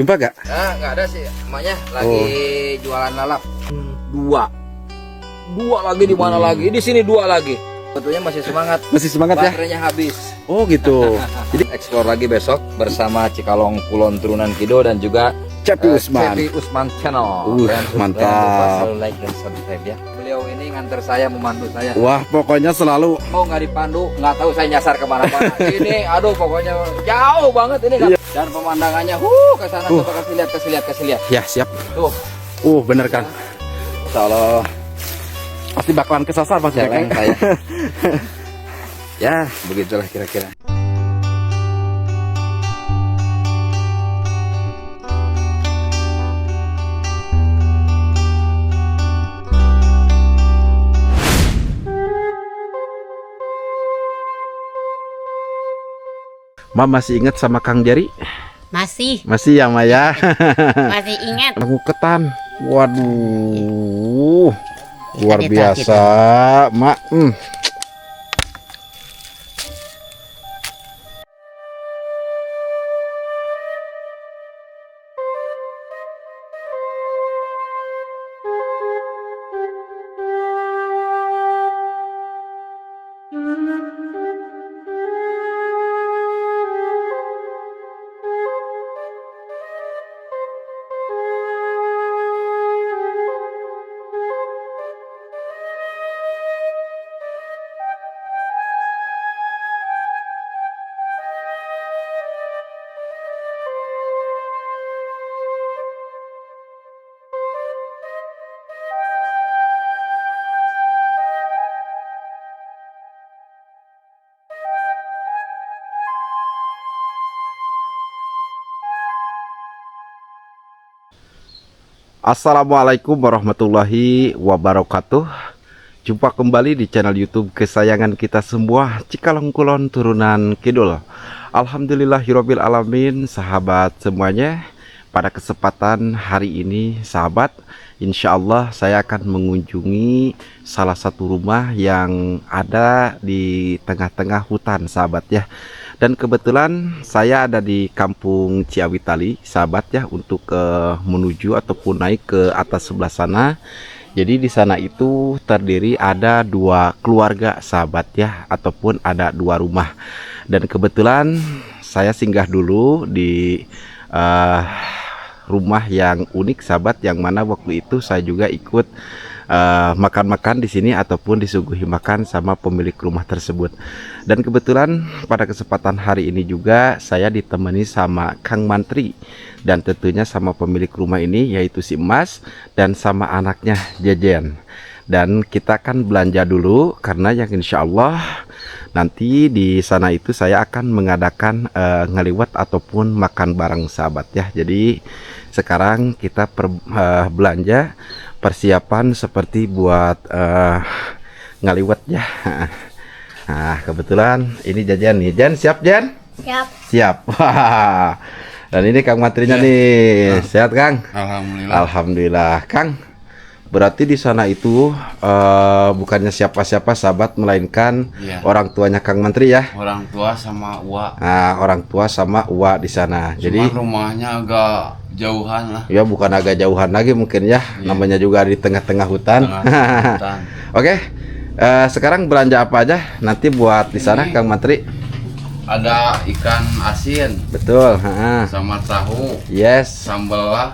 Jumpa gak? Nggak ada sih, emaknya lagi jualan lalap. Dua lagi di mana lagi? Di sini dua lagi. Betulnya masih semangat. Masih semangat ya? Baterainya habis. Oh gitu. Jadi eksplor lagi besok bersama Cikalong Kulon Turunan Kido dan juga Cepi Usman. Cepi Usman Channel. Dan Mantap. jangan lupa selalu like dan subscribe ya. Beliau ini nganter saya, memandu saya. Wah, pokoknya selalu Mau nggak dipandu, nggak tahu saya nyasar kemana-mana. Ini, aduh, pokoknya jauh banget ini. Dan pemandangannya, ke sana coba kasih lihat. ya siap. Tuh, Bener kan? kalau Pasti bakalan kesasar Mas celeng Jack. saya. Ya, begitulah kira-kira. Ma masih ingat sama Kang Jari? Masih Masih ya Maya. masih ingat. Ketan. Waduh. Luar Kita biasa, Mak. Assalamualaikum warahmatullahi wabarakatuh. Jumpa kembali di channel YouTube kesayangan kita semua, Cikalong Kulon Turunan Kidul. Alhamdulillahirabbil alamin, sahabat semuanya. Pada kesempatan hari ini, sahabat, insya Allah saya akan mengunjungi salah satu rumah yang ada di tengah-tengah hutan, sahabat ya. Dan kebetulan saya ada di kampung Ciawitali, sahabat ya, untuk menuju ataupun naik ke atas sebelah sana. Jadi di sana itu terdiri ada dua keluarga, sahabat ya, ataupun ada dua rumah. Dan kebetulan saya singgah dulu di rumah yang unik, sahabat, yang mana waktu itu saya juga ikut makan-makan di sini ataupun disuguhi makan sama pemilik rumah tersebut. Dan kebetulan pada kesempatan hari ini juga saya ditemani sama Kang Mantri dan tentunya sama pemilik rumah ini, yaitu si Mas dan sama anaknya Jejen. Dan kita akan belanja dulu karena yang insya Allah nanti di sana itu saya akan mengadakan ngeliwat ataupun makan bareng, sahabat ya. Jadi sekarang kita belanja persiapan seperti buat ngaliwet ya. Nah, kebetulan ini Jajan nih. Jan, siap Jan? Siap. Siap. Wah. Dan ini Kang Matrinya nih. Sehat Kang? Alhamdulillah. Alhamdulillah. Kang, berarti di sana itu bukannya siapa-siapa, sahabat, melainkan Iya. orang tuanya Kang Mantri ya. Orang tua sama Uwa. Nah, orang tua sama Uwa di sana. Jadi Cuman rumahnya agak jauhan lah. ya bukan agak jauhan lagi mungkin ya. Namanya juga di tengah-tengah hutan. Tengah hutan. Oke, sekarang belanja apa aja nanti buat di sana Ini. Kang Mantri? Ada ikan asin Betul. sama tahu, Yes. sambal lah,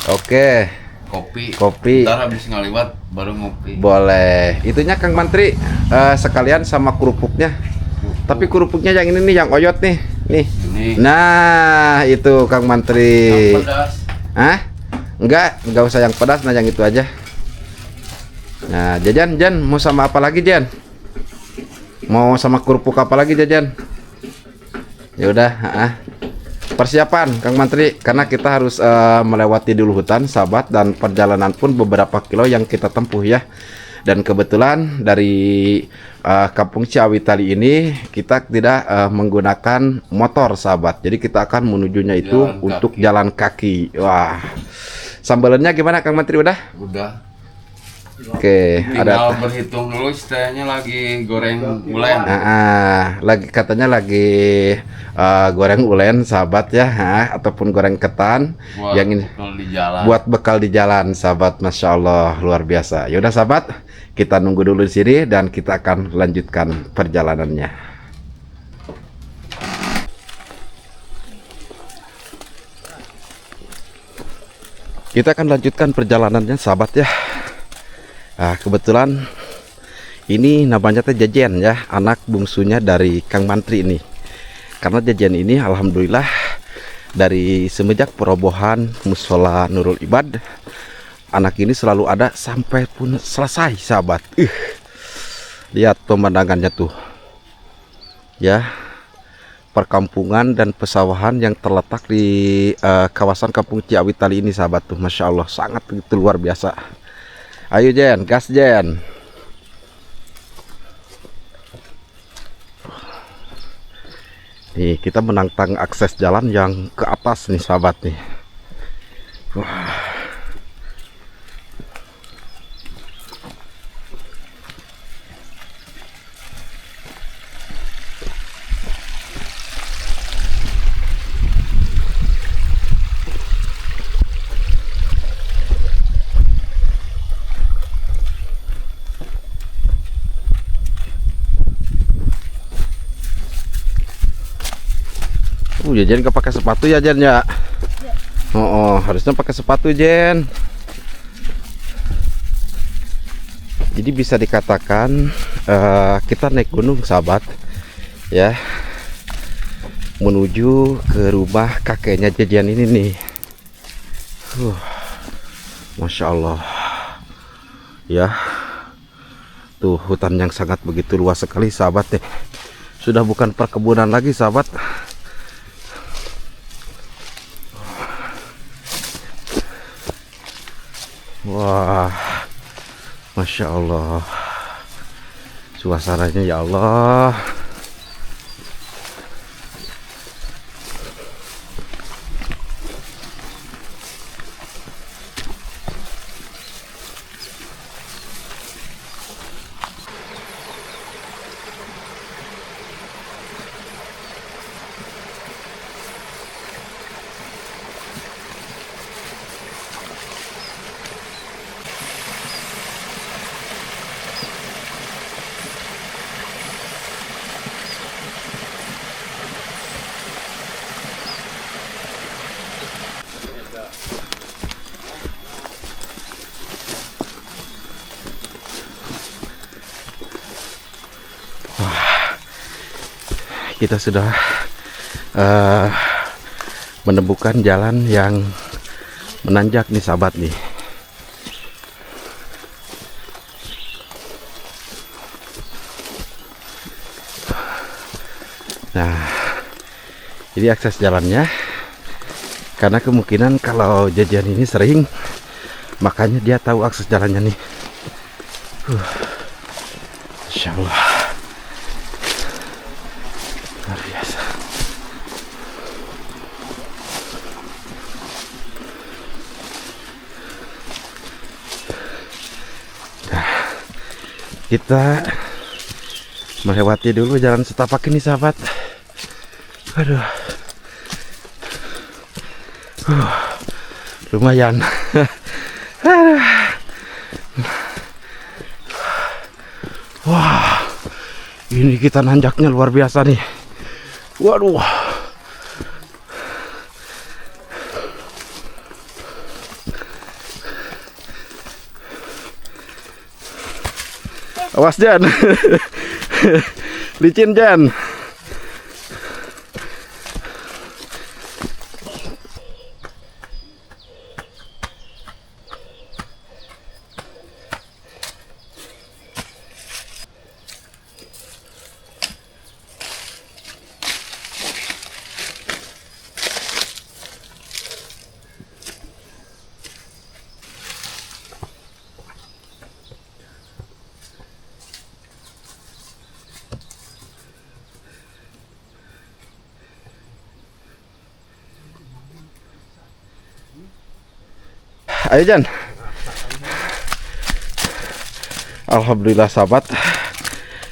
Oke, kopi. kopi. Ntar habis ngaliwat baru ngopi. Boleh. Itunya Kang Mantri sekalian sama kerupuknya. Tapi kerupuknya yang ini nih, yang oyot nih. Nih. Ini Nah, itu Kang Mantri. yang pedas. Hah? Enggak usah yang pedas, nah yang itu aja. Nah, Jajan, mau sama apa lagi, Jan? Mau sama kerupuk apa lagi, Jajan? Ya udah, persiapan Kang Mantri, karena kita harus melewati dulu hutan, sahabat, dan perjalanan pun beberapa kilo yang kita tempuh ya. Dan kebetulan dari kampung Ciawitali ini kita tidak menggunakan motor, sahabat. Jadi kita akan menujunya itu Jalan untuk kaki. jalan kaki. Wah. Sambalannya gimana Kang Mantri, udah? Udah. Oke, Tinggal ada. berhitung dulu istilahnya lagi goreng ulen. Lagi katanya lagi goreng ulen sahabat ya, ataupun goreng ketan Buat yang ini bekal di jalan. buat bekal di jalan sahabat. Masya Allah luar biasa. Yaudah sahabat, kita nunggu dulu di sini dan kita akan lanjutkan perjalanannya. Kita akan lanjutkan perjalanannya sahabat ya. Kebetulan ini namanya teh Jejen ya, anak bungsunya dari Kang Mantri ini. Karena Jejen ini alhamdulillah dari semenjak perobohan Musola Nurul Ibad, anak ini selalu ada sampai pun selesai sahabat. Lihat pemandangannya tuh ya, perkampungan dan pesawahan yang terletak di kawasan Kampung Ciawi Tali ini sahabat tuh, Masya Allah sangat begitu luar biasa. Ayo Jen, gas Jen. Nih kita menantang akses jalan yang ke atas nih sahabat nih. Wah. Ya Jen gak pakai sepatu ya Jen ya. Oh, harusnya pakai sepatu Jen. Jadi bisa dikatakan kita naik gunung sahabat ya, menuju ke rumah kakeknya Jejen ini nih. Masya Allah ya, tuh hutan yang sangat begitu luas sekali sahabat nih. Sudah bukan perkebunan lagi sahabat. Wah, Masya Allah, suasananya ya Allah. Kita sudah menemukan jalan yang menanjak nih sahabat nih. Nah, ini akses jalannya. Karena kemungkinan kalau Jejen ini sering, makanya dia tahu akses jalannya nih. Insya Allah. Luar biasa. Nah, kita melewati dulu jalan setapak ini sahabat. Aduh, lumayan. Wah, ini kita nanjaknya luar biasa nih. Waduh. Awas Jan. Licin Jan. Ayo Jan. Alhamdulillah sahabat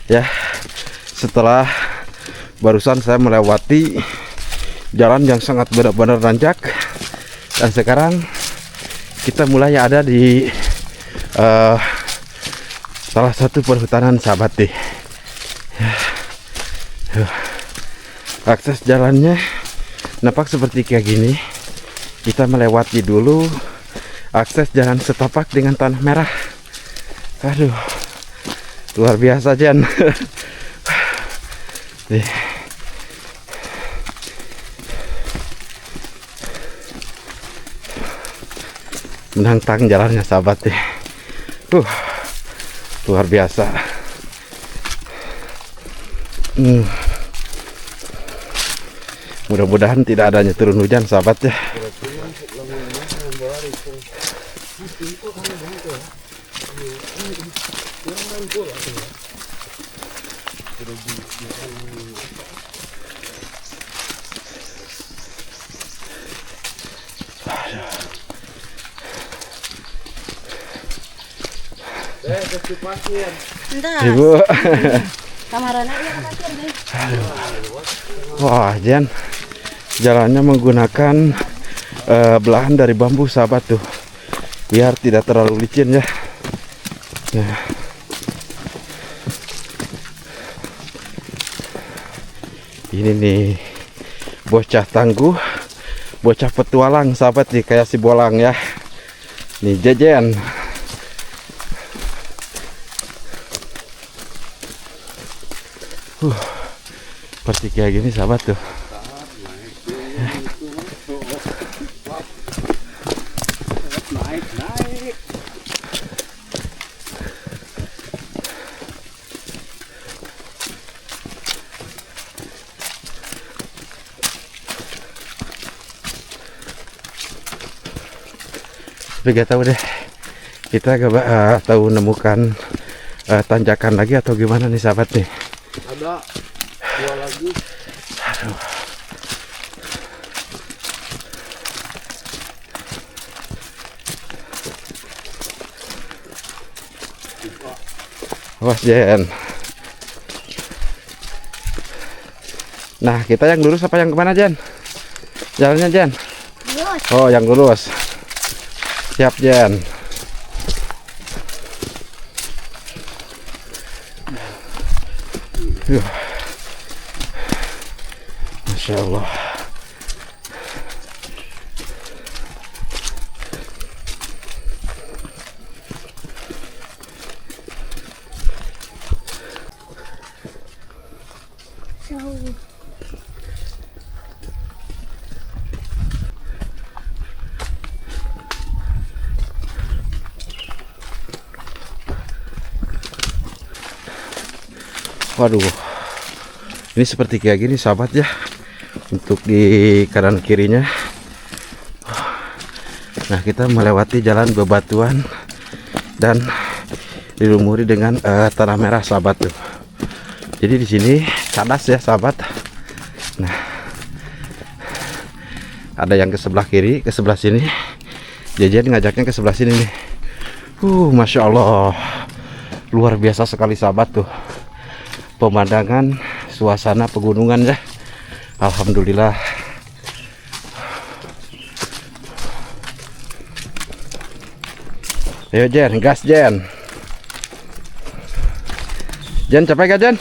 ya, setelah barusan saya melewati jalan yang sangat benar-benar nanjak, dan sekarang kita mulai ada di salah satu perhutanan sahabat nih. Akses jalannya nampak seperti kayak gini. Kita melewati dulu akses jalan setapak dengan tanah merah. Aduh, luar biasa Jan. Nih. Menantang jalannya sahabat nih. Luar biasa. Mudah-mudahan tidak adanya turun hujan sahabat ya. Entar. Ibu. Kamaran aja ke pasir, guys. Wah, Jan, jalannya menggunakan belahan dari bambu sahabat tuh, biar tidak terlalu licin ya. Nah, ini nih bocah tangguh, bocah petualang sahabat nih, kayak si Bolang ya. Nih Jejen. Seperti kayak gini sahabat tuh. Tapi gak tahu deh, kita gak tahu nemukan tanjakan lagi atau gimana nih sahabat nih. Ada dua lagi. Aduh. Awas Jen. Nah, kita yang lurus apa yang kemana Jen? Jalannya Jen? Lurus. Oh, yang lurus. Siap Jen. Masya Allah. Waduh, ini seperti kayak gini sahabat ya, untuk di kanan kirinya. Nah, kita melewati jalan bebatuan dan dilumuri dengan tanah merah sahabat tuh. Jadi di sini cadas ya sahabat. Nah, ada yang ke sebelah kiri, ke sebelah sini. Jajan ngajaknya ke sebelah sini nih. Masya Allah, luar biasa sekali sahabat tuh. Pemandangan, suasana pegunungan ya. Alhamdulillah. Ayo Jen, gas Jen. Jen capek gak Jen?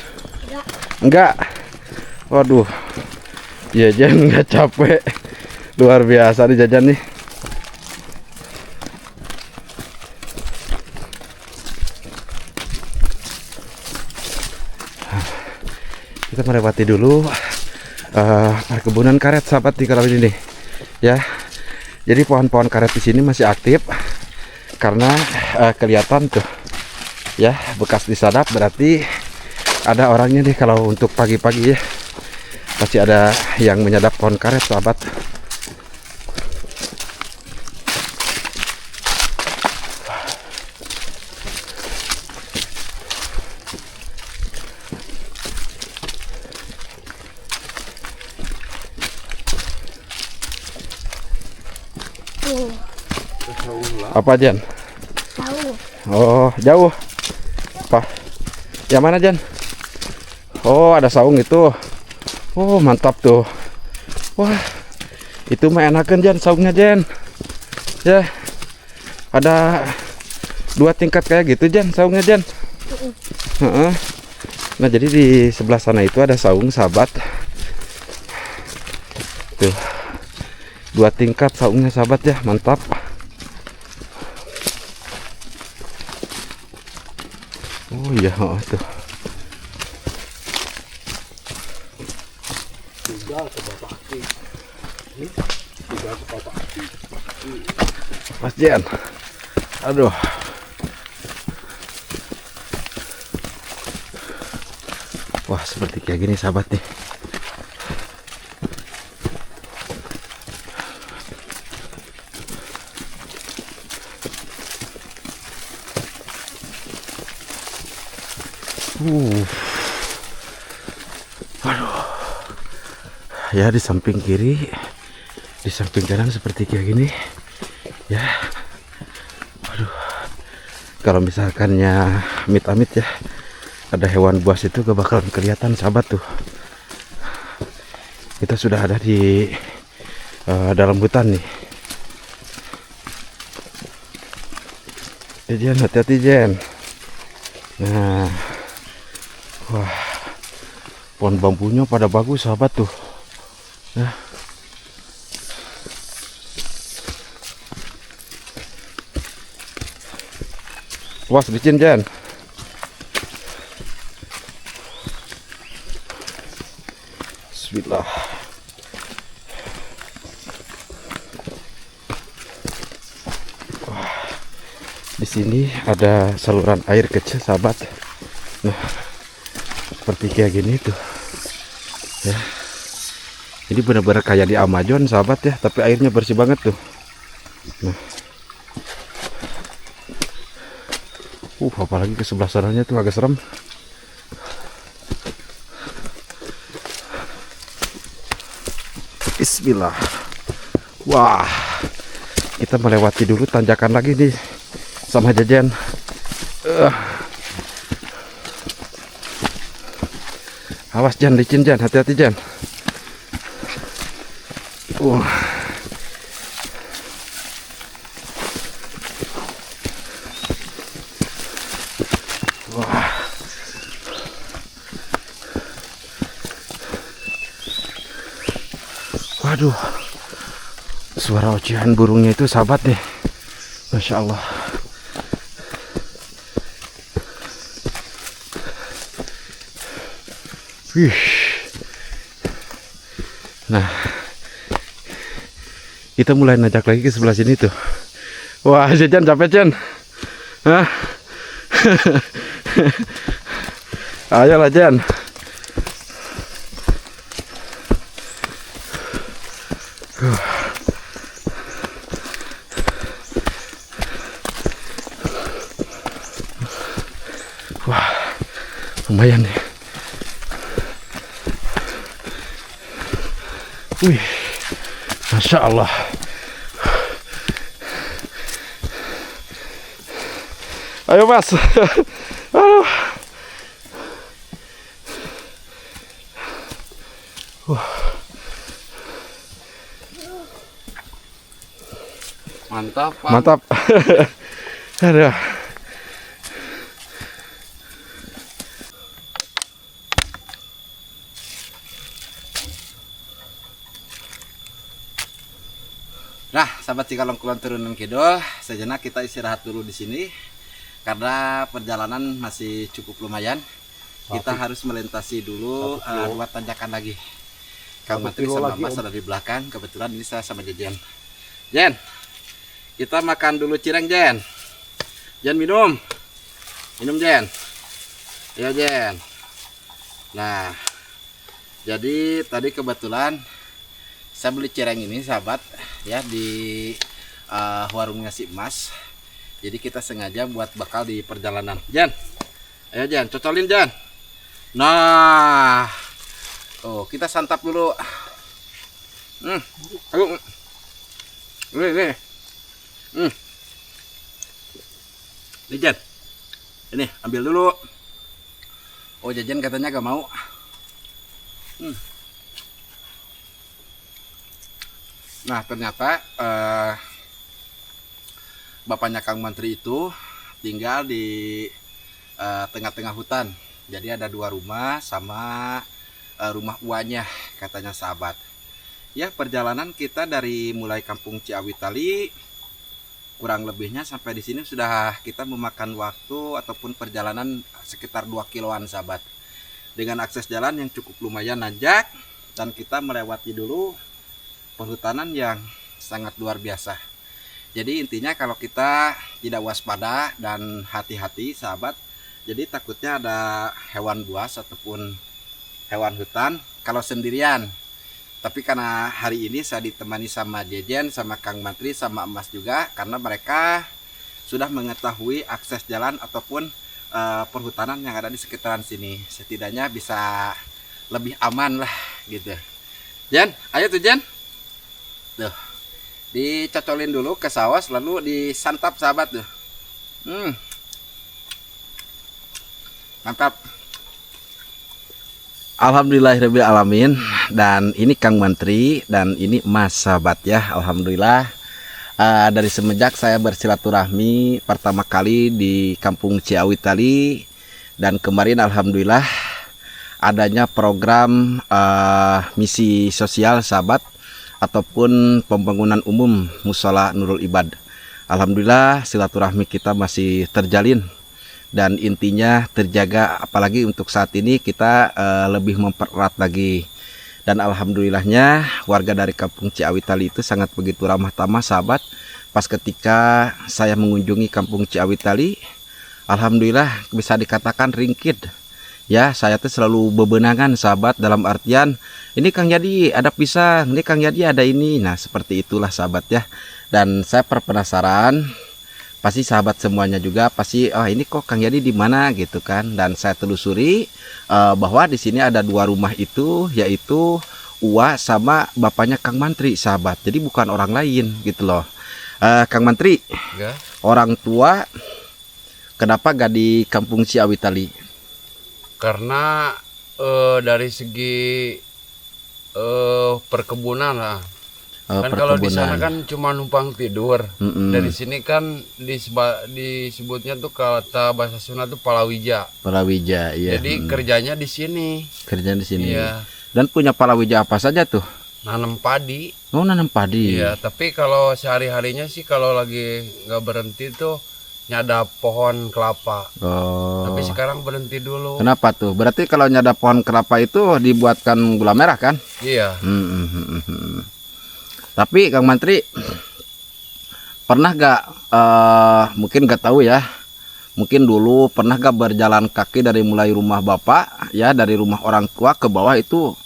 Enggak. Waduh. Ya Jen nggak capek. Luar biasa nih Jajan nih. Kita melewati dulu perkebunan karet sahabat di kalau ini nih ya. Jadi pohon-pohon karet di sini masih aktif karena kelihatan tuh ya, bekas disadap, berarti ada orangnya nih. Kalau untuk pagi-pagi ya pasti ada yang menyadap pohon karet sahabat. Apa Jen? Jauh. Oh, jauh. apa? Yang mana Jan? Oh ada saung itu. Oh mantap tuh. Wah itu mah enakan Jan saungnya Jan. Ya ada 2 tingkat kayak gitu Jan saungnya Jan. Heeh. Nah jadi di sebelah sana itu ada saung sahabat. Tuh 2 tingkat saungnya sahabat ya, mantap. Oh iya tuh. Mas Jan, aduh, wah seperti kayak gini sahabat nih. Waduh, ya di samping kiri, di samping kanan seperti kayak gini, ya. Waduh, kalau misalkannya amit-amit ya, ada hewan buas itu gak bakalan kelihatan sahabat tuh. Kita sudah ada di dalam hutan nih. Jen, hati-hati Jen. Nah, wah, pohon bambunya pada bagus sahabat tuh. Nah, was licin Jen. Bismillah. Di sini ada saluran air kecil sahabat. Nah, seperti kayak gini tuh. Ya. Ini benar-benar kayak di Amazon sahabat ya, tapi airnya bersih banget tuh. Nah. Apalagi ke sebelah sananya tuh agak serem. Bismillah. Wah. Kita melewati dulu tanjakan lagi nih sama Jajan. Awas Jan, licin Jan, hati-hati Jan. Wah. Waduh, suara ocehan burungnya itu sahabat deh, Masya Allah. Wih. Nah, kita mulai najak lagi ke sebelah sini tuh. Wah, Jajan capek Jan. Hah? Ayolah Jan. Wah, lumayan nih. Wih, Masya Allah. Ayo Mas. Aduh. Mantap, Pak. Mantap. Aduh. Nah, sahabat Cikalong Kulon Turunan Kidul, sejenak kita istirahat dulu di sini karena perjalanan masih cukup lumayan. Kita harus melintasi dulu 2 tanjakan lagi. Kang Matri sama Mas ada di belakang. Kebetulan ini saya sama Jen. Jen, kita makan dulu cireng Jen. Jen minum Jen. Ya Jen. Nah, jadi tadi kebetulan saya beli cireng ini sahabat ya di warungnya si Mas. Jadi kita sengaja buat bakal di perjalanan. Jan, ayo Jan, cocolin Jan. Nah, oh kita santap dulu. Ayo, ini, ini Jan. Ini ambil dulu. Oh, Jajan katanya gak mau. Nah, ternyata bapaknya Kang Mantri itu tinggal di tengah-tengah hutan. Jadi ada 2 rumah sama rumah uanya, katanya sahabat. Ya, perjalanan kita dari mulai Kampung Ciawitali kurang lebihnya sampai di sini sudah kita memakan waktu ataupun perjalanan sekitar 2 kiloan sahabat. Dengan akses jalan yang cukup lumayan nanjak dan kita melewati dulu perhutanan yang sangat luar biasa. Jadi intinya kalau kita tidak waspada dan hati-hati sahabat, jadi takutnya ada hewan buas ataupun hewan hutan kalau sendirian. Tapi karena hari ini saya ditemani sama Jejen, sama Kang Mantri, sama Emas juga, karena mereka sudah mengetahui akses jalan ataupun perhutanan yang ada di sekitaran sini. Setidaknya bisa lebih aman lah gitu. Jen, ayo tuh Jen. Tuh, dicocolin dulu ke saus lalu disantap sahabat tuh. Mantap. Alhamdulillahirabbil alamin. Dan ini Kang Mantri dan ini Mas sahabat ya. Alhamdulillah dari semenjak saya bersilaturahmi pertama kali di Kampung Ciawitali, dan kemarin alhamdulillah adanya program misi sosial sahabat ataupun pembangunan umum Mushola Nurul Ibad. Alhamdulillah silaturahmi kita masih terjalin dan intinya terjaga, apalagi untuk saat ini kita lebih mempererat lagi. Dan alhamdulillahnya warga dari Kampung Ciawitali itu sangat begitu ramah tamah sahabat. Pas ketika saya mengunjungi Kampung Ciawitali, alhamdulillah bisa dikatakan ringkit. Ya, saya tuh selalu bebenangan sahabat, dalam artian ini Kang Yadi ada pisang, ini Kang Yadi ada ini. Nah, seperti itulah sahabat ya. Dan saya penasaran, pasti sahabat semuanya juga pasti, oh ini kok Kang Yadi di mana gitu kan. Dan saya telusuri bahwa di sini ada 2 rumah itu, yaitu Uwa sama bapaknya Kang Mantri sahabat. Jadi bukan orang lain gitu loh. Kang Mantri, Enggak. orang tua kenapa gak di Kampung Ciawitali? Karena dari segi perkebunan lah. Kan kalau di sana kan cuma numpang tidur. Dari sini kan disebutnya tuh kata bahasa Sunda tuh palawija. Palawija, iya. Jadi kerjanya di sini. Kerjaan di sini. Iya. Dan punya palawija apa saja tuh? Nanam padi. Oh, nanam padi. Iya, tapi kalau sehari-harinya sih kalau lagi nggak berhenti tuh nyadap pohon kelapa. Oh. Tapi sekarang berhenti dulu. Kenapa tuh? Berarti kalau nyadap pohon kelapa itu dibuatkan gula merah kan? Iya. Tapi Kang Mantri pernah gak, mungkin gak tahu ya, mungkin dulu pernah gak berjalan kaki dari mulai rumah bapak ya, dari rumah orang tua ke bawah itu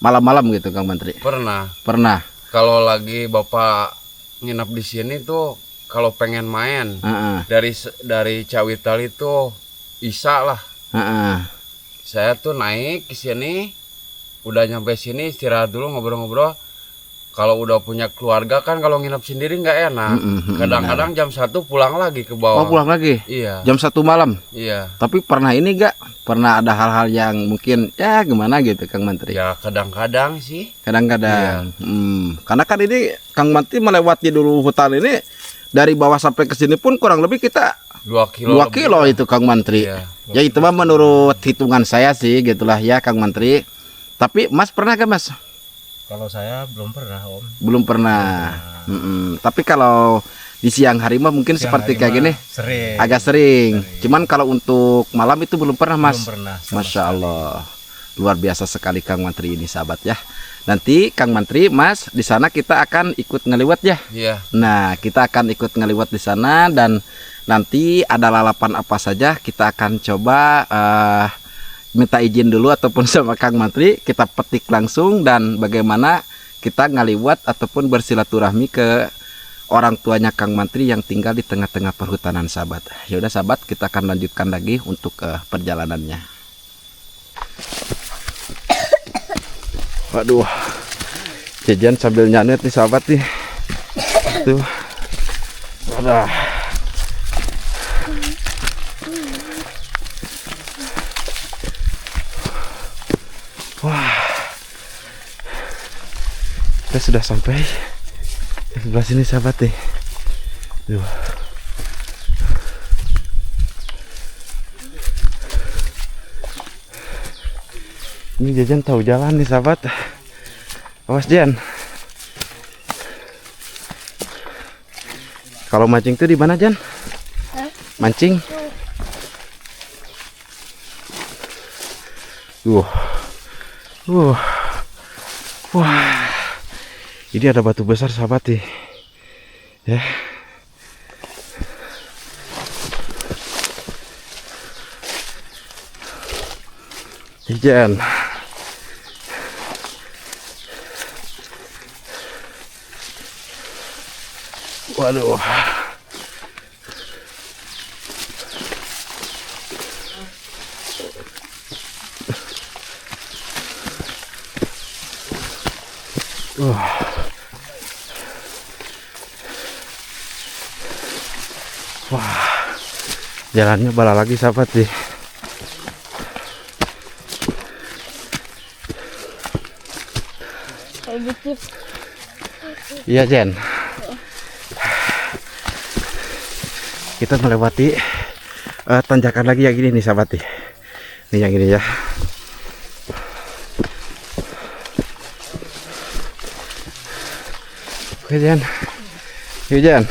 malam-malam gitu Kang Mantri? Pernah. Pernah. Kalau lagi bapak nginap di sini tuh, kalau pengen main dari Ciawitali tuh Isa lah. Saya tuh naik ke sini, udah nyampe sini istirahat dulu ngobrol-ngobrol. Kalau udah punya keluarga kan kalau nginap sendiri nggak enak. Kadang-kadang jam 1 pulang lagi ke bawah. Oh, pulang lagi? Iya. Jam 1 malam? Iya. Tapi pernah ini gak? Pernah ada hal-hal yang mungkin ya gimana gitu Kang Mantri? Ya kadang-kadang sih. Kadang-kadang. Karena kan ini Kang Mantri melewati dulu hutan ini dari bawah sampai ke sini pun kurang lebih kita 2 kilo. 2 kilo itu Kang Mantri. Iya, Ya itu mah menurut hitungan saya sih gitulah ya Kang Mantri. Tapi Mas pernah gak Mas? Kalau saya belum pernah Om. Belum pernah. Tapi kalau di siang hari mah mungkin Siang seperti hari kayak mah gini. sering. Agak sering. Cuman kalau untuk malam itu belum pernah Mas. Belum pernah sama Masya Allah. Luar biasa sekali Kang Mantri ini sahabat ya. Nanti Kang Mantri, Mas, di sana kita akan ikut ngeliwat ya. Iya. Nah, kita akan ikut ngeliwat di sana dan nanti ada lalapan apa saja kita akan coba minta izin dulu ataupun sama Kang Mantri kita petik langsung dan bagaimana kita ngaliwat ataupun bersilaturahmi ke orang tuanya Kang Mantri yang tinggal di tengah-tengah perhutanan sahabat. Ya udah sahabat, kita akan lanjutkan lagi untuk perjalanannya. Waduh, Jajan sambil nyanet nih sahabat nih. Tuh. Wadah. Kita sudah sampai di sebelah sini sahabat nih. Duh. Ini Jajan tahu jalan nih sahabat. Awas Jan. Kalau mancing tuh di mana Jan? Mancing? Wah. Ini ada batu besar sahabat nih. Ya. Jan. Waduh. Wah, jalannya bala lagi sahabat sih. Iya Jen. Kita melewati tanjakan lagi yang gini nih sahabat nih. Ini yang ini ya. Oke Jen. Yuk Jen.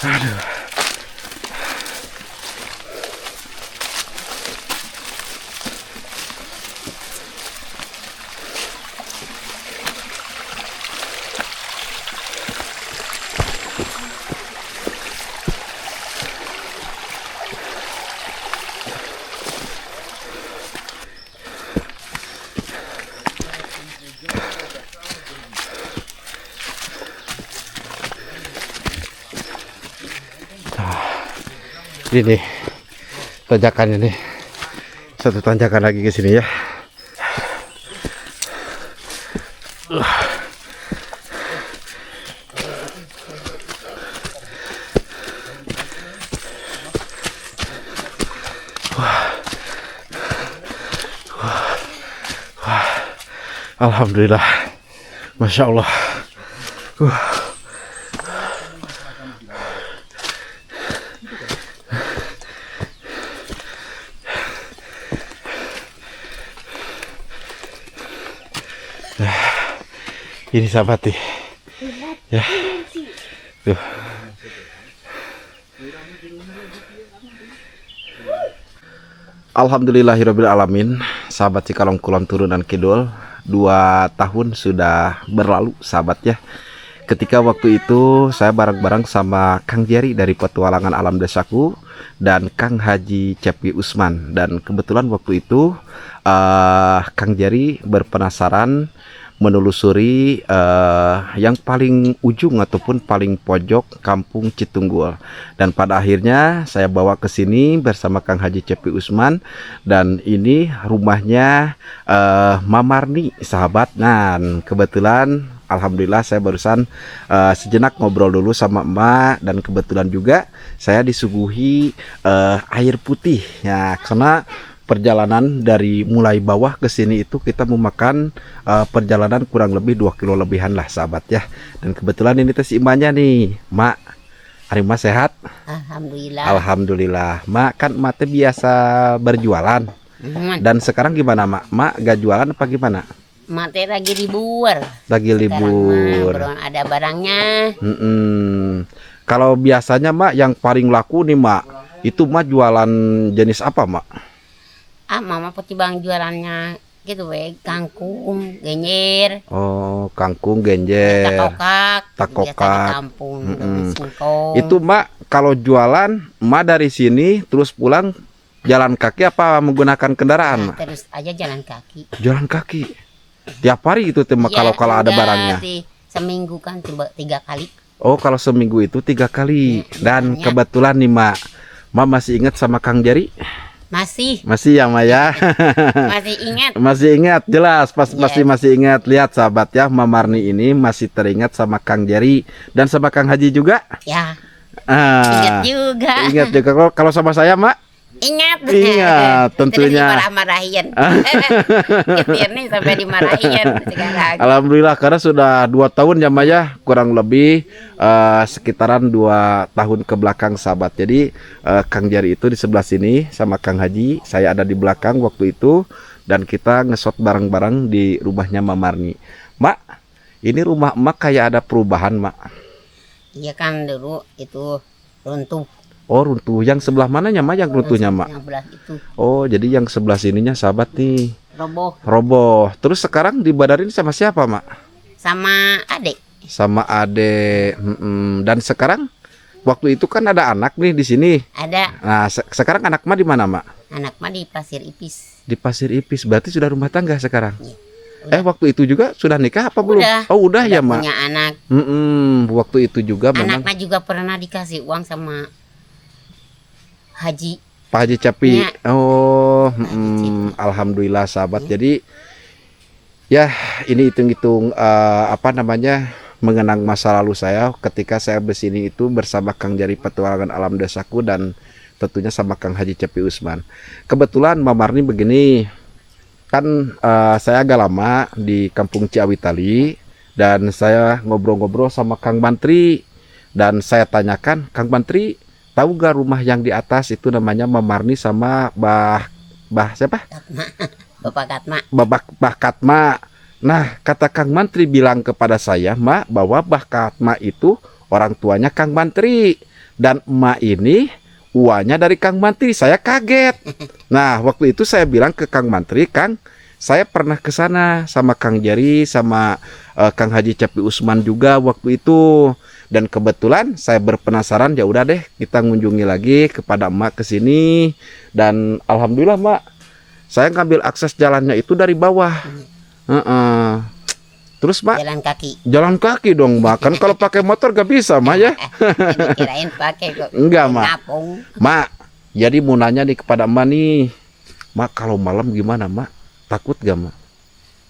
Aduh. Ini tanjakannya nih, satu tanjakan lagi ke sini ya. Alhamdulillah, Masya Allah. Ini sahabat nih, ya, tuh. Alhamdulillahirabbil alamin, sahabat Cikalong Kulon Turunan Kidul, 2 tahun sudah berlalu sahabat ya. Ketika waktu itu saya bareng-bareng sama Kang Jari dari Petualangan Alam Desaku dan Kang Haji Cepi Usman, dan kebetulan waktu itu Kang Jari berpenasaran menelusuri yang paling ujung ataupun paling pojok kampung Citunggul, dan pada akhirnya saya bawa ke sini bersama Kang Haji Cepi Usman, dan ini rumahnya Mamarni sahabat. Nah, kebetulan alhamdulillah saya barusan sejenak ngobrol dulu sama emak, dan kebetulan juga saya disuguhi air putih ya, karena perjalanan dari mulai bawah ke sini itu kita memakan perjalanan kurang lebih 2 kilo lebihan lah sahabat ya. Dan kebetulan ini si emaknya nih, Mak. Hari Mak sehat? Alhamdulillah. Alhamdulillah. Mak kan Mak teh biasa berjualan. Dan sekarang gimana Mak? Mak gak jualan apa gimana? Mak teh lagi libur. Lagi libur. Belum ada barangnya. Kalau biasanya Mak yang paling laku nih Mak, itu Mak jualan jenis apa Mak? Mama petibang jualannya gitu kangkung, genjer. Oh, kangkung, genjer, takokak. Kampung, itu Mak kalau jualan Mak dari sini terus pulang jalan kaki apa menggunakan kendaraan? Nah, terus aja jalan kaki. Jalan kaki. Tiap hari itu Mak Ya, kalau ada barangnya. Seminggu kan 3 kali. Oh, kalau seminggu itu 3 kali. Dan kebetulan nih Mak masih ingat sama Kang Jari? Masih ya Ma ya. masih ingat. Masih ingat jelas Yes. masih ingat. Lihat sahabat ya, Mamarni ini masih teringat sama Kang Jerry dan sama Kang Haji juga. Ya, ingat Ah, juga. ingat juga. Kalau sama saya Mak, Ingat. Ingat, tentunya. Terus dimarah-marahin. Getir nih sampai dimarahin sekarang. alhamdulillah karena sudah 2 tahun ya Ma ya, kurang lebih sekitaran 2 tahun ke belakang sahabat. Jadi Kang Jerry itu di sebelah sini sama Kang Haji, saya ada di belakang waktu itu dan kita ngesot bareng-bareng di rumahnya Mamarni. Mak, ini rumah emak kayak ada perubahan Mak. Iya kan dulu itu runtuh. Oh runtuh, yang sebelah mananya Mak yang runtuhnya Mak? Yang belah itu Oh jadi yang sebelah sininya sahabat nih roboh roboh. Terus sekarang dibadarin sama siapa Mak? sama adik. Sama adek. Dan sekarang waktu itu kan ada anak nih di sini. Ada Nah sekarang anak Mak di mana Mak? anak mah di Pasir Ipis. Di Pasir Ipis, berarti sudah rumah tangga sekarang. Iya, Waktu itu juga sudah nikah apa belum? Udah. Oh udah ya Mak. Punya anak. Waktu itu juga memang Anaknya juga pernah dikasih uang sama Haji. Pak Haji Capi. Ya. Oh, Haji alhamdulillah sahabat. Jadi ya ini hitung-hitung apa namanya mengenang masa lalu saya ketika saya bersini itu bersama Kang Jerry Petualangan Alam Desaku dan tentunya sama Kang Haji Capi Usman. Kebetulan Mamarni begini, kan saya agak lama di Kampung Ciawitali dan saya ngobrol-ngobrol sama Kang Mantri dan saya tanyakan, Kang Mantri tahu gak rumah yang di atas itu namanya Mamarni sama Bah siapa? Bapak Katma. Bah Katma. Nah, kata Kang Mantri bilang kepada saya, Mak, bahwa Bah Katma itu orang tuanya Kang Mantri dan emak ini uangnya dari Kang Mantri. Saya kaget. Nah, waktu itu saya bilang ke Kang Mantri, Kang, saya pernah ke sana sama Kang Jerry sama Kang Haji Capi Usman juga waktu itu. Dan kebetulan saya berpenasaran, ya udah deh kita ngunjungi lagi kepada emak ke sini dan alhamdulillah Mak, saya ngambil akses jalannya itu dari bawah. Terus Mak jalan kaki dong Mak, kan kalau pakai motor gak bisa Mak ya. Dikirain pakai kok. Enggak Mak. Ngapung. Mak, jadi mau nanya nih kepada emak nih, Mak kalau malam gimana Mak? Takut gak Mak?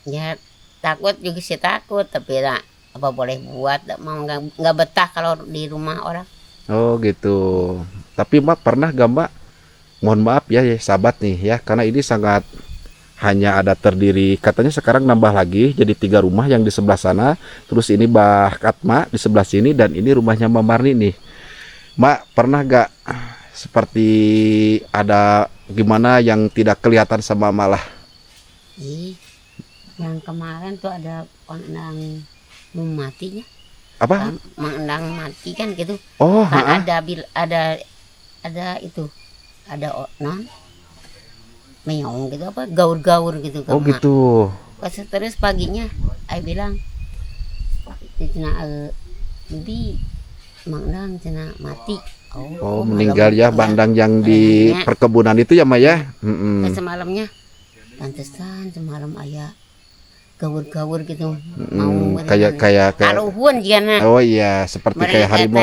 Ya takut juga sih takut, tapi lah apa boleh buat, mau nggak betah kalau di rumah orang. Oh gitu. Tapi Mak pernah gak Mak? Mohon maaf ya sahabat nih ya, karena ini sangat hanya ada terdiri, katanya sekarang nambah lagi jadi 3 rumah yang di sebelah sana, terus ini Bah Katma di sebelah sini dan ini rumahnya Mamarni nih. Mak pernah gak seperti ada gimana yang tidak kelihatan sama malah? Yang kemarin tuh ada orang belum matinya. Apa? Mengendang mati kan gitu. Oh, kan ada itu. Ada non meong gitu apa gaur-gaur gitu Oh Mak. gitu. Pas terus paginya ay bilang cina bibi mengendang cina mati. Oh meninggal ya bandang yang di perkebunan itu ya Maya. Terus semalamnya pantesan semalam ayah gaur-gaur gitu mau kayak aluhun jana. Oh iya seperti kayak harimau.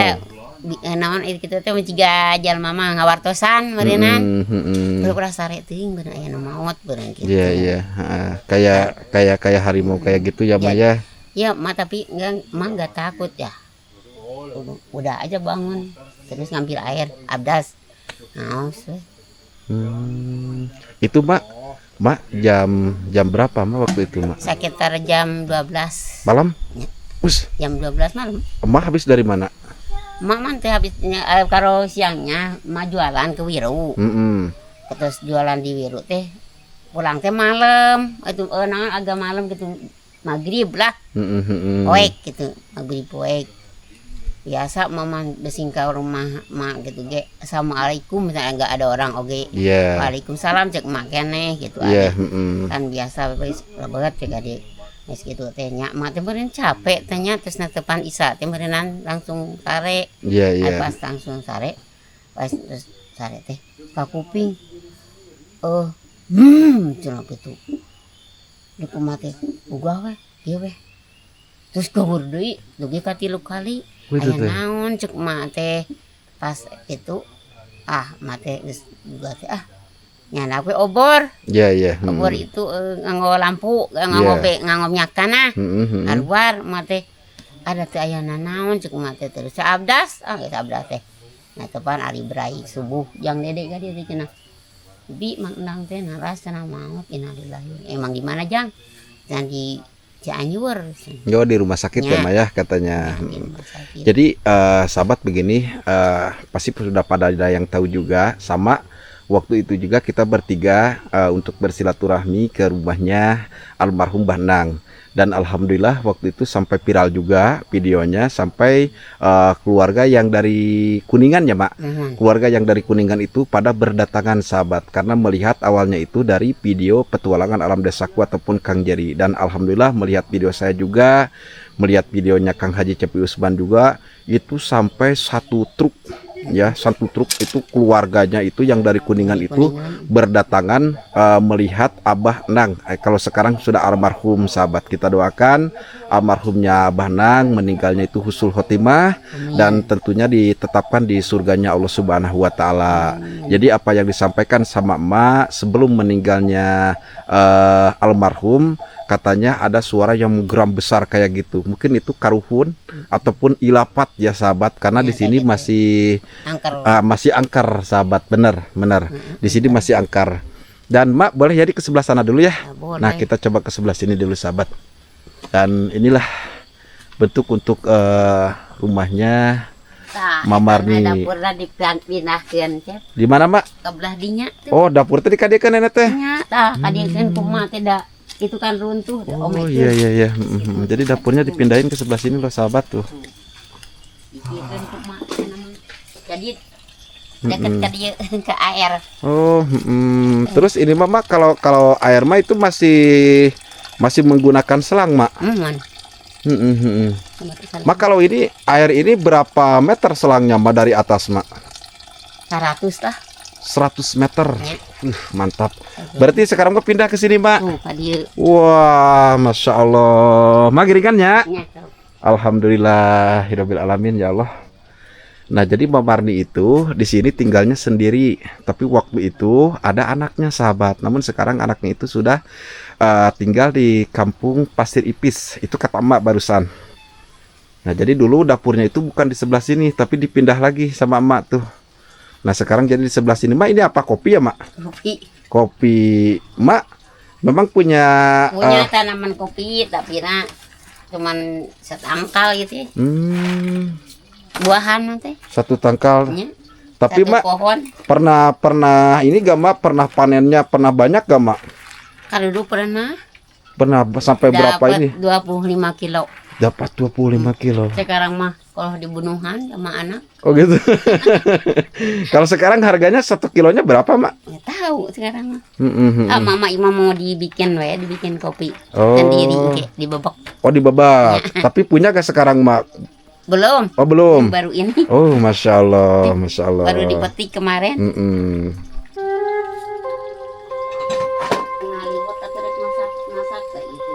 Naon itu kita teh menciga jalma mah ngawartosan meureunnan. Pura-pura sare teuing bener aya nu maot bener gitu. Iya kayak harimau kayak gitu ya Maya. Ya mah tapi enggak takut ya. Udah aja bangun terus ngambil air abdas. Naos we. Itu Mak jam berapa Mak waktu itu Mak? Sekitar jam 12 malam? Ya. Jam 12 malam. Emak habis dari mana? Emak teh habisnya kalau siangnya emak jualan ke Wiru. Terus jualan di Wiru teh pulang teh malam. Itu agak malam gitu. Maghrib lah. Poek gitu. Maghrib poek. Biasa mama besing ke rumah mak gitu ge. Assalamualaikum misalnya enggak ada orang oge. Yeah. Waalaikumsalam cek mak keneh gitu Yeah. Kan biasa banget cek adik. Nes gitu teh nya mak teh meureun capek teh nya terus netepan Isa teh meureunnan langsung sare. Iya. Pas langsung sare. Pas terus sare teh ka kuping. Cenah gitu. Di kumaha teh ugah we, ieu we. Terus kabur deui dugi ka 3 kali. Aya naon cek mak teh pas itu mak teh geus juga teh nyana we obor. Iya, iya. Obor itu nganggo lampu, nganggo minyak tanah. Keluar mate ada teh aya nanaon cek mate terus sabdas, sabdas teh. Nah tepan ari brai subuh jang dede ka dia teh cenah. Bi mangdang teh naras cenah maut innalillahi. Emang gimana jang? Dan di Cianjur. Yo di rumah sakit ya, Maya katanya. Jadi sahabat begini, pasti sudah pada ada yang tahu juga. Sama waktu itu juga kita bertiga untuk bersilaturahmi ke rumahnya almarhum Mbah Nang. Dan alhamdulillah waktu itu sampai viral juga videonya, sampai keluarga yang dari Kuningan ya Mak. Keluarga yang dari Kuningan itu pada berdatangan sahabat, karena melihat awalnya itu dari video petualangan alam desaku ataupun Kang Jerry. Dan alhamdulillah melihat video saya juga, melihat videonya Kang Haji Cepi Usman juga, itu sampai satu truk ya, satu truk itu keluarganya itu yang dari Kuningan itu berdatangan melihat Abah Nang. Kalau sekarang sudah almarhum sahabat, kita doakan almarhumnya Abah Nang meninggalnya itu husnul khotimah dan tentunya ditetapkan di surganya Allah Subhanahu wa taala. Jadi apa yang disampaikan sama emak sebelum meninggalnya almarhum, katanya ada suara yang geram besar kayak gitu. Mungkin itu karuhun ataupun ilapat ya sahabat, karena di sini masih masih angker sahabat, bener. Di sini masih angker. Dan Mak boleh jadi ke sebelah sana dulu ya. Nah kita coba ke sebelah sini dulu sahabat. Dan inilah bentuk untuk rumahnya Mamarni. Dapurna dipindahkeun teh. Di mana Mak? Ke belah dinya teh. Oh dapur tadi kadiekeun nenek teh. Nya tah kadiekeun kumaha teh da itu kan runtuh. Oh iya. Jadi dapurnya dipindahin ke sebelah sini loh sahabat tuh. Dipindahkeun kumaha teh namanya. Jadi dekat ke dia ke air. Oh, terus ini Mak kalau air mah itu masih menggunakan selang Mak. Mak kalau ini air ini berapa meter selangnya Mak dari atas Mak? 100 lah. 100 meter. Mantap. Berarti sekarang mau pindah ke sini Mak. Wah, masya Allah. Mak giringannya. Alhamdulillah, hirobil alamin ya Allah. Nah jadi Mbak Marni itu di sini tinggalnya sendiri, tapi waktu itu ada anaknya sahabat. Namun sekarang anaknya itu sudah tinggal di kampung Pasir Ipis. Itu kata emak barusan. Nah jadi dulu dapurnya itu bukan di sebelah sini, tapi dipindah lagi sama emak tuh. Nah sekarang jadi di sebelah sini. Mak ini apa, kopi ya Mak? Kopi. Mak memang punya tanaman kopi, tapi cuman setangkal gitu ya. Buahan nanti. Satu tangkal. Tapi Mak pohon. pernah ini gak Mak, pernah panennya pernah banyak gak Mak? Kalau dulu pernah sampai berapa ini? 25 kilo. Dapat 25 kilo. Sekarang mah kalau dibunuhan sama anak. Oh gitu. Kalau sekarang harganya 1 kilonya berapa Mak? Ya tahu sekarang mah. Mama Ima mau dibikin kopi sendiri dibebek. Oh dibebek. Tapi punya gak sekarang Mak? Belum. Oh belum. Baru ini. Oh masya Allah, masya Allah. Baru dipetik kemarin. Masak kayak itu.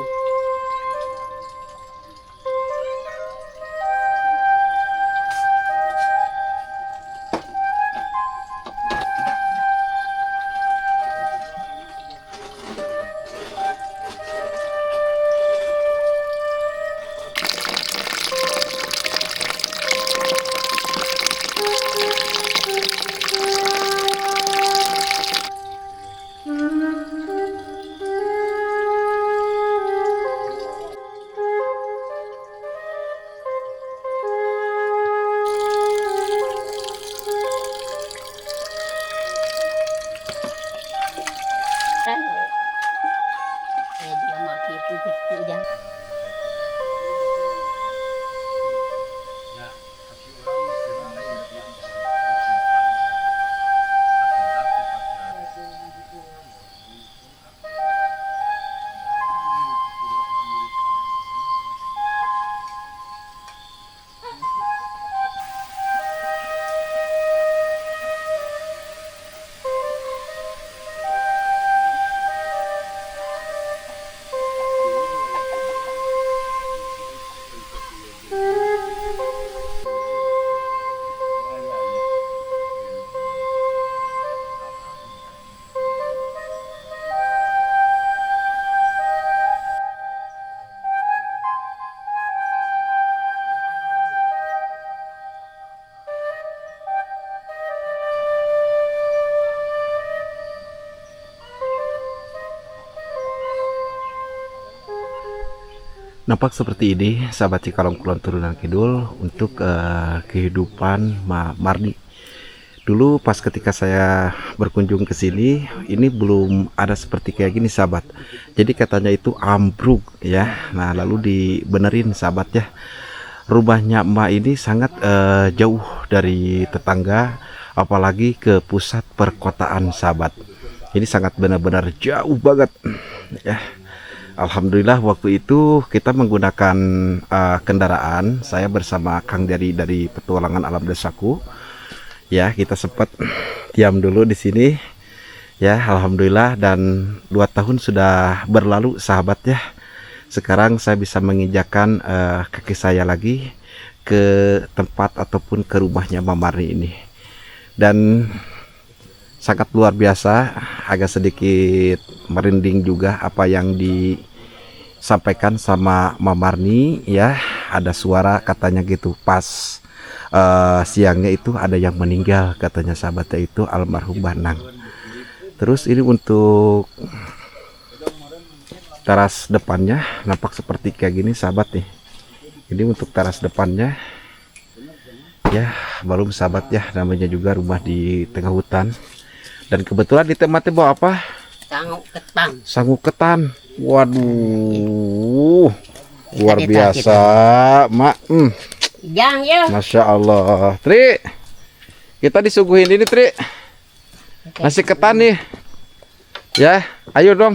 Nampak seperti ini, sahabat Cikalong Kulon Turunan Kidul, untuk kehidupan Marni. Dulu pas ketika saya berkunjung ke sini, ini belum ada seperti kayak gini, sahabat. Jadi katanya itu ambruk ya. Nah, lalu dibenerin, sahabat ya. Rumahnya emak ini sangat jauh dari tetangga, apalagi ke pusat perkotaan, sahabat. Ini sangat benar-benar jauh banget ya. Alhamdulillah waktu itu kita menggunakan kendaraan, saya bersama Kang dari Petualangan Alam Desaku. Ya, kita sempat diam dulu di sini. Ya, alhamdulillah, dan 2 tahun sudah berlalu, sahabat ya. Sekarang saya bisa menginjakan kaki saya lagi ke tempat ataupun ke rumahnya Mama Marni ini. Dan sangat luar biasa, agak sedikit merinding juga apa yang disampaikan sama Mama Marni ya. Ada suara katanya gitu pas siangnya itu ada yang meninggal katanya, sahabatnya itu almarhum Banang. Terus ini untuk teras depannya nampak seperti kayak gini, sahabat nih. Ini untuk teras depannya ya, belum, sahabat ya, namanya juga rumah di tengah hutan. Dan kebetulan di tempatnya bawa apa? Sanggup ketan. Sanggup ketan. Waduh, luar biasa, Mak. Jang ya. Masya Allah. Tri, kita disuguhin ini, Tri. Nasi ketan nih. Ya, ayo dong.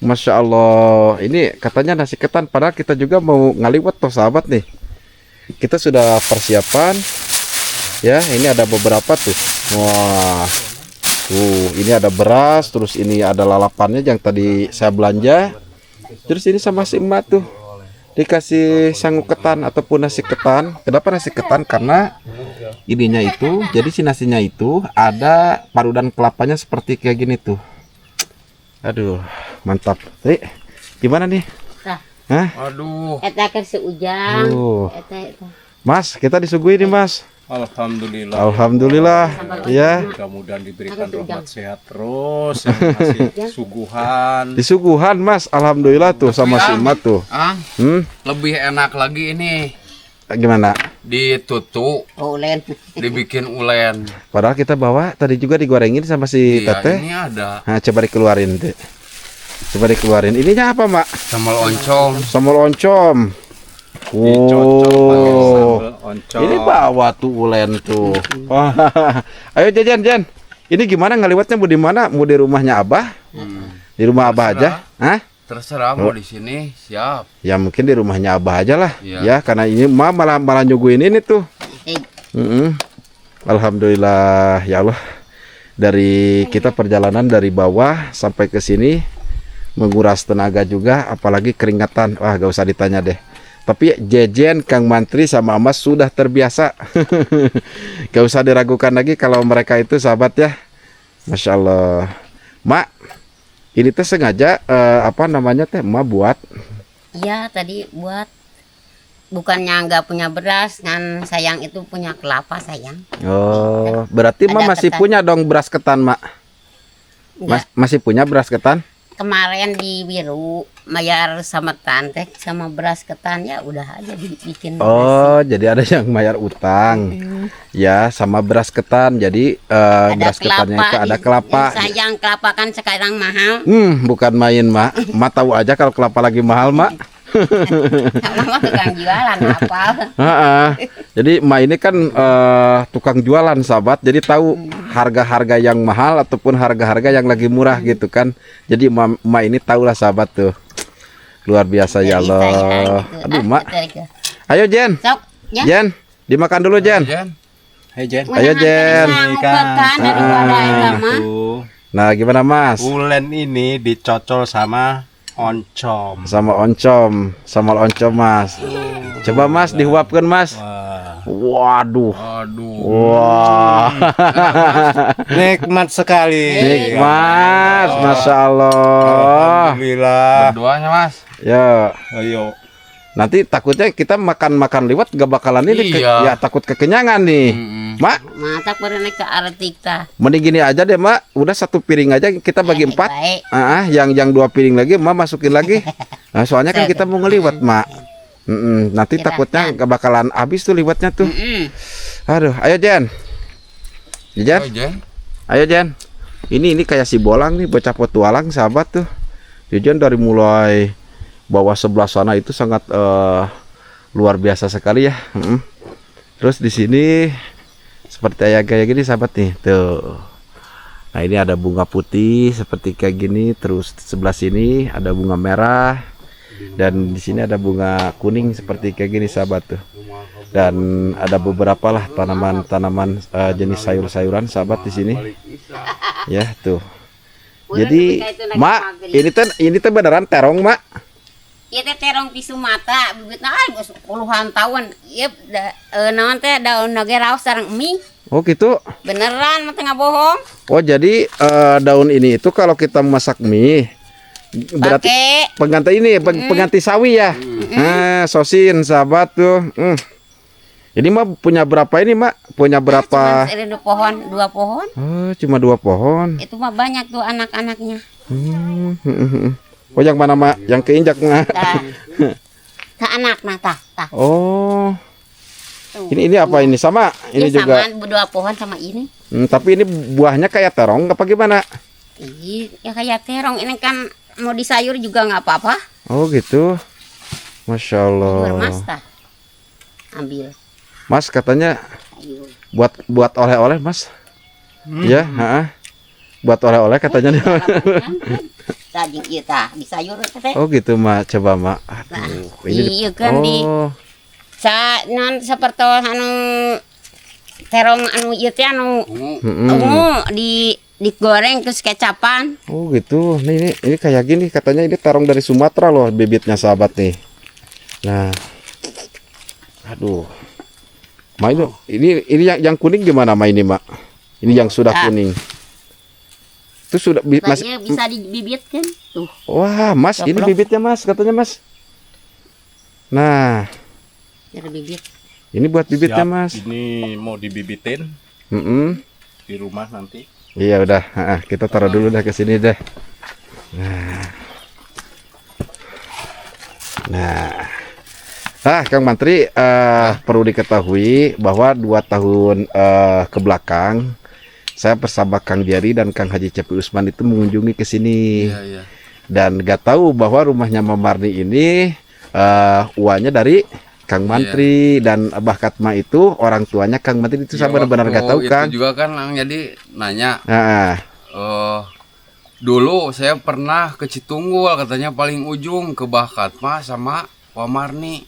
Masya Allah. Ini katanya nasi ketan, padahal kita juga mau ngaliwat toh, sahabat nih. Kita sudah persiapan. Ya, ini ada beberapa tuh. Wah. Ini ada beras, terus ini ada lalapannya yang tadi saya belanja. Terus ini sama si emak tuh dikasih sanggup ketan ataupun nasi ketan. Kenapa nasi ketan? Karena ininya itu, jadi si nasinya itu ada parudan kelapanya seperti kayak gini tuh. Aduh, mantap. Gimana nih? Hah? Aduh. Eta keur seujang. Eta. Mas, kita disuguhi nih, Mas. Alhamdulillah. Alhamdulillah ya. Mudah-mudahan diberikan rahmat sehat terus, yang masih suguhan. Disuguhan, Mas. Alhamdulillah tuh sama si emak tuh. Lebih enak lagi ini. Gimana? Ditutu, Ulen. dibikin ulen. Padahal kita bawa tadi juga digorengin sama si Iya, Teteh. ini ada Nah, coba dikeluarin deh. Coba dikeluarin. Ininya apa, Mak? sambal oncom. Sambal oncom. Dicocok pakai sambal oncom. Ini bawa tuh ulen tuh. Ayo Jan. Ini gimana ngaliwatnya? Mau di mana? Mau di rumahnya Abah? Di rumah Abah aja? Hah? Terserah mau di sini, siap. Ya mungkin di rumahnya Abah aja lah. Iya. Ya, karena ini malah nyuguhin ini tuh. Alhamdulillah ya Allah. Dari kita perjalanan dari bawah sampai ke sini menguras tenaga juga, apalagi keringatan. Wah, gak usah ditanya deh. Tapi Jejen, Kang Mantri sama Mas sudah terbiasa. Gak usah diragukan lagi kalau mereka itu sahabat ya. Masya Allah. Mak, ini teh sengaja apa namanya teh Mak buat? Iya, tadi buat bukannya nggak punya beras, kan sayang itu punya kelapa, sayang. Oh, berarti Mak Ada masih ketan. punya dong beras ketan, Mak? Masih punya beras ketan? Kemarin di Biru bayar sama tante sama beras ketan, ya udah aja dibikin. Oh, jadi ada yang bayar utang. Ya, sama beras ketan. Jadi beras ketannya itu ada kelapa. Sayang kelapa kan sekarang mahal. Bukan main, Mak. Mak tahu aja kalau kelapa lagi mahal, Mak. Mama tukang jualan apa? Jadi Mak ini kan tukang jualan, sahabat. Jadi tahu harga-harga yang mahal ataupun harga-harga yang lagi murah gitu kan. Jadi Mak ini tahulah, sahabat tuh. Luar biasa ya Jadi Allah. sayang gitu. Aduh, Mak. Gitu. Ayo Jen. Sok, ya. Jen, dimakan dulu Jen. Hei Jen. Ayo, Jen. Nah, gimana Mas? Ulen ini dicocol sama oncom. Sama oncom, sambal oncom Mas. Coba Mas dihuapkan Mas. Waduh. Aduh. Wah. Nikmat sekali. Nikmat, Masya Allah. Alhamdulillah. Berdoanya, Mas. Ya, Ayo. nanti takutnya kita makan liwat gak bakalan ini. Iya. Ya takut kekenyangan nih. Mak, Mata pernah naik ke Artika. mending gini aja deh Mak. Udah 1 piring aja kita bagi 4. Baik. Yang 2 piring lagi Mak masukin lagi. Nah, soalnya kan kita mau ngeliwat, Mak. Nanti Silahkan. takutnya gak bakalan habis tuh liwatnya tuh. Aduh, ayo Jen. Jen. Oh, Jen. Ayo Jen. Ini kayak si Bolang nih, bocah petualang sahabat tuh. Jen dari mulai bawah sebelah sana itu sangat luar biasa sekali ya. Terus di sini seperti kayak gini sahabat nih, tuh. Nah, ini ada bunga putih seperti kayak gini, terus di sebelah sini ada bunga merah. Dan di sini ada bunga kuning seperti kayak gini sahabat tuh. Dan ada beberapa lah tanaman-tanaman jenis sayur-sayuran sahabat di sini. Ya, tuh. Jadi, Mak, ini teh beneran terong, Mak? Iya teh terong pisu mata, bibitna geus puluhan tahun. Ieu naon teh daun nage raos sareng mie. Oh, gitu. Beneran mah tengah bohong. Oh, jadi daun ini itu kalau kita masak mie berarti Pakai pengganti ini, pengganti sawi ya. Nah, sosin sahabat tuh. Ini Mak punya berapa ini, Mak? Punya berapa? Cuma pohon, 2 pohon. Oh, cuma 2 pohon. Itu mah banyak tuh anak-anaknya. Oh, yang mana, Mak? Yang keinjak, Mak? Ke anak nah tah. Oh. Tuh. Ini apa ini? Sama? Ini Ya, juga. sama 2 pohon sama ini. Tapi ini buahnya kayak terong apa gimana? Ih, ya kayak terong ini kan mau disayur juga nggak apa-apa. Oh, gitu. Masya Allah. Mas tah. Ambil. Mas katanya Ayo. buat oleh-oleh, Mas. Iya, heeh. Buat oleh-oleh katanya. Tadi ieu tah disayur teh. Oh, gitu, Mak. Coba, Mak. Aduh, Iya kan di non seperti anu terong anu ieu teh anu ungu digoreng terus kecapan. Oh, gitu. Nih, ini kayak gini katanya ini terong dari Sumatera loh bibitnya sahabat nih. Nah. Aduh. Ma ini yang kuning gimana, Ma ini, Mak? Ini yang sudah kuning. Itu sudah Masih bisa dibibitkan tuh. Wah, Mas, ini bibitnya, Mas, katanya, Mas. Nah, Cara bibit. ini buat bibitnya, Siap, Mas. ini mau dibibitin di rumah nanti. Iya, udah. Kita taruh dulu dah ke sini deh. Nah, Kang Mantri, perlu diketahui bahwa 2 tahun ke belakang saya bersama Kang Jari dan Kang Haji Cepi Usman itu mengunjungi ke sini. Iya. Dan gak tahu bahwa rumahnya Mama Marni ini uangnya dari Kang Mantri dan Abah Katma itu orang tuanya Kang Mantri itu saya benar-benar gak tahu, Kang. Itu juga kan jadi nanya. Nah, dulu saya pernah ke Citunggul, katanya paling ujung ke Bah Katma sama Pak Marni.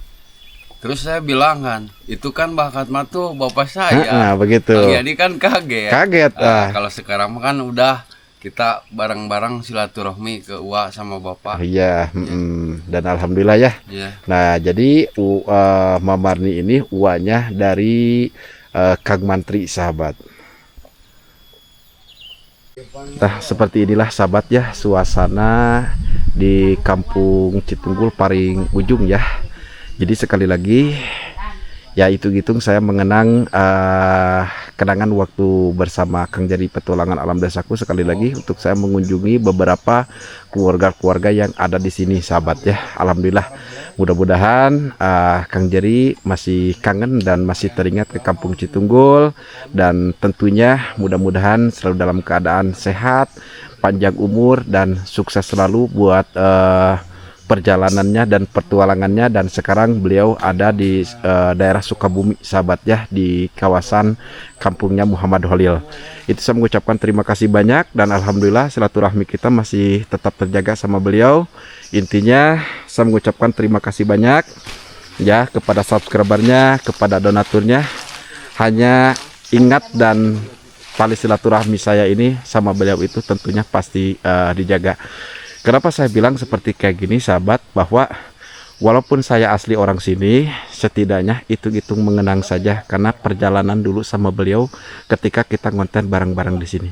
Terus saya bilang kan, itu kan Bah Katma tuh bapak saya. begitu. Jadi kan kaget. Kaget. Kalau sekarang kan udah kita bareng-bareng silaturahmi ke Uwa sama bapak. Iya, dan alhamdulillah ya. Iya. Nah, jadi Mama Marni ini uangnya dari Kang Mantri sahabat. Nah, seperti inilah sahabat ya suasana di Kampung Citunggul paling ujung ya. Jadi sekali lagi ya hitung-hitung saya mengenang kenangan waktu bersama Kang Jari Petualangan Alam Desaku sekali lagi untuk saya mengunjungi beberapa keluarga-keluarga yang ada di sini sahabat ya. Alhamdulillah mudah-mudahan Kang Jari masih kangen dan masih teringat ke Kampung Citunggul dan tentunya mudah-mudahan selalu dalam keadaan sehat, panjang umur dan sukses selalu buat perjalanannya dan petualangannya. Dan sekarang beliau ada di daerah Sukabumi sahabat ya, di kawasan kampungnya Muhammad Holil. Itu saya mengucapkan terima kasih banyak dan alhamdulillah silaturahmi kita masih tetap terjaga sama beliau. Intinya saya mengucapkan terima kasih banyak ya kepada subscribernya, kepada donaturnya. Hanya ingat dan tali silaturahmi saya ini sama beliau itu tentunya pasti dijaga. Kenapa saya bilang seperti kayak gini sahabat, bahwa walaupun saya asli orang sini, setidaknya hitung-hitung mengenang saja karena perjalanan dulu sama beliau ketika kita ngonten bareng-bareng di sini.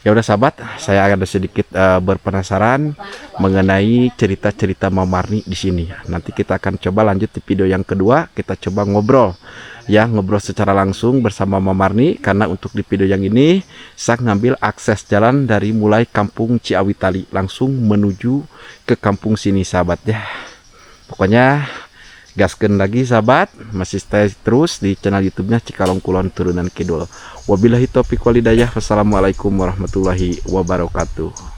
Ya udah sahabat, saya ada sedikit berpenasaran mengenai cerita-cerita Mama Marni di sini. Nanti kita akan coba lanjut di video yang kedua, kita coba ngobrol secara langsung bersama Mama Marni, karena untuk di video yang ini saya ngambil akses jalan dari mulai Kampung Ciawitali langsung menuju ke kampung sini sahabat ya. Pokoknya gaskeun lagi sahabat, masih stay terus di channel YouTube-nya Cikalong Kulon Turunan Kidul. Wabillahi taufiq wal hidayah. Wassalamualaikum warahmatullahi wabarakatuh.